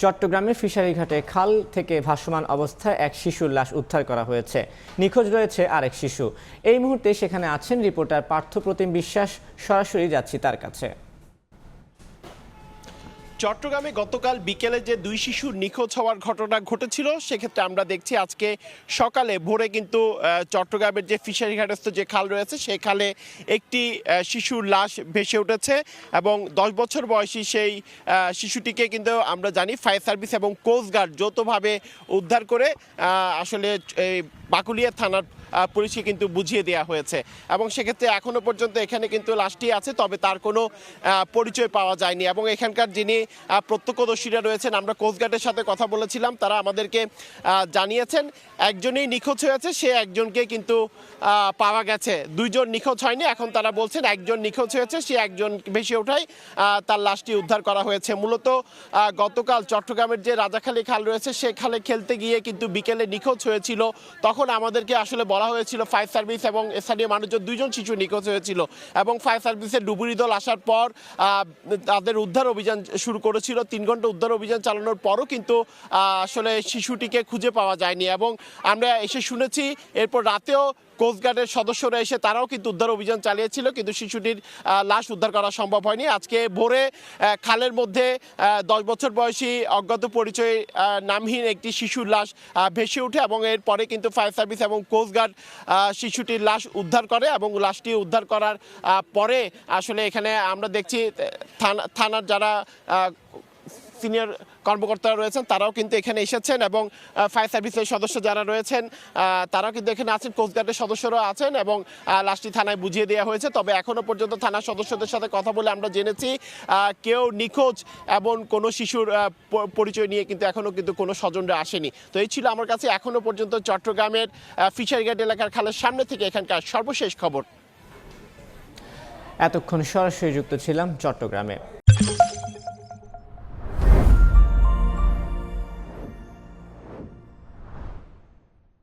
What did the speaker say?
চট্টগ্রামের ফিশারিঘাটে খাল থেকে ভাসমান অবস্থায় এক শিশুর লাশ উদ্ধার করা হয়েছে। নিখোঁজ রয়েছে আরেক শিশু। এই মুহূর্তে সেখানে আছেন রিপোর্টার পার্থপ্রতিম বিশ্বাস। সরাসরি যাচ্ছি তার কাছে। চট্টগ্রামে গতকাল বিকেলে যে দুই শিশুর নিখোঁজ হওয়ার ঘটনা ঘটেছিল, সেক্ষেত্রে আমরা দেখছি আজকে সকালে ভোরে কিন্তু চট্টগ্রামের যে ফিশারিঘাটস্থ যে খাল রয়েছে সেই খালে একটি শিশুর লাশ ভেসে উঠেছে এবং 10 বছর বয়সী সেই শিশুটিকে কিন্তু আমরা জানি ফায়ার সার্ভিস এবং কোস্টগার্ড যৌথভাবে উদ্ধার করে আসলে এই বাকুলিয়া থানার পুলিশকে কিন্তু বুঝিয়ে দেওয়া হয়েছে এবং সেক্ষেত্রে এখনো পর্যন্ত এখানে কিন্তু লাশটি আছে, তবে তার কোনো পরিচয় পাওয়া যায়নি। এবং এখানকার যিনি প্রত্যক্ষদর্শীরা রয়েছেন, আমরা কোস্টগার্ডের সাথে কথা বলেছিলাম, তারা আমাদেরকে জানিয়েছেন একজনই নিখোঁজ হয়েছে, সে একজনকে কিন্তু পাওয়া গেছে। দুইজন নিখোঁজ হয়নি, এখন তারা বলছেন একজন নিখোঁজ হয়েছে, সে একজন ভেসে ওঠায় তার লাশটি উদ্ধার করা হয়েছে। মূলত গতকাল চট্টগ্রামের যে রাজাখালী খাল রয়েছে সে খালে খেলতে গিয়ে কিন্তু বিকেলে নিখোঁজ হয়েছিল। তখন আমাদেরকে আসলে বলা হয়েছিল ফায়ার সার্ভিস এবং স্থানীয় মানুষজন, দুইজন শিশু নিখোঁজ হয়েছিল এবং ফায়ার সার্ভিসের ডুবুরি দল আসার পর তাদের উদ্ধার অভিযান শুরু করেছিল। 3 ঘন্টা উদ্ধার অভিযান চালানোর পরও কিন্তু আসলে শিশুটিকে খুঁজে পাওয়া যায়নি এবং আমরা এসে শুনেছি এরপর রাতেও কোস্টগার্ডের সদস্যরা এসে তারাও কিন্তু উদ্ধার অভিযান চালিয়েছিল, কিন্তু শিশুটির লাশ উদ্ধার করা সম্ভব হয়নি। আজকে ভোরে খালের মধ্যে 10 বছর বয়সী অজ্ঞাত পরিচয় নামহীন একটি শিশুর লাশ ভেসে ওঠে এবং এরপরে কিন্তু ফায়ার সার্ভিস এবং কোস্টগার্ড শিশুটির লাশ উদ্ধার করে এবং লাশটি উদ্ধার করার পরে আসলে এখানে আমরা দেখছি থানার যারা সিনিয়র কর্মকর্তারা রয়েছেন তারাও কিন্তু এখানে এসেছেন এবং ফায়ার সার্ভিসের সদস্য যারা রয়েছেন তারাও কিন্তু এখানে আছেন, কোস্টগার্ডের সদস্যরা আছেন এবং লাশটি থানায় বুঝিয়ে দেওয়া হয়েছে। তবে এখনো পর্যন্ত থানার সদস্যদের সাথে কথা বলে আমরা জেনেছি কেউ নিখোঁজ এবং কোনো শিশুর পরিচয় নিয়ে কিন্তু এখনো কিন্তু কোনো স্বজনরা আসেনি। তো এই ছিল আমার কাছে এখনো পর্যন্ত চট্টগ্রামের ফিশারিঘাট এলাকার খালের সামনে থেকে এখানকার সর্বশেষ খবর। এতক্ষণ সরাসরি যুক্ত ছিলাম চট্টগ্রামে।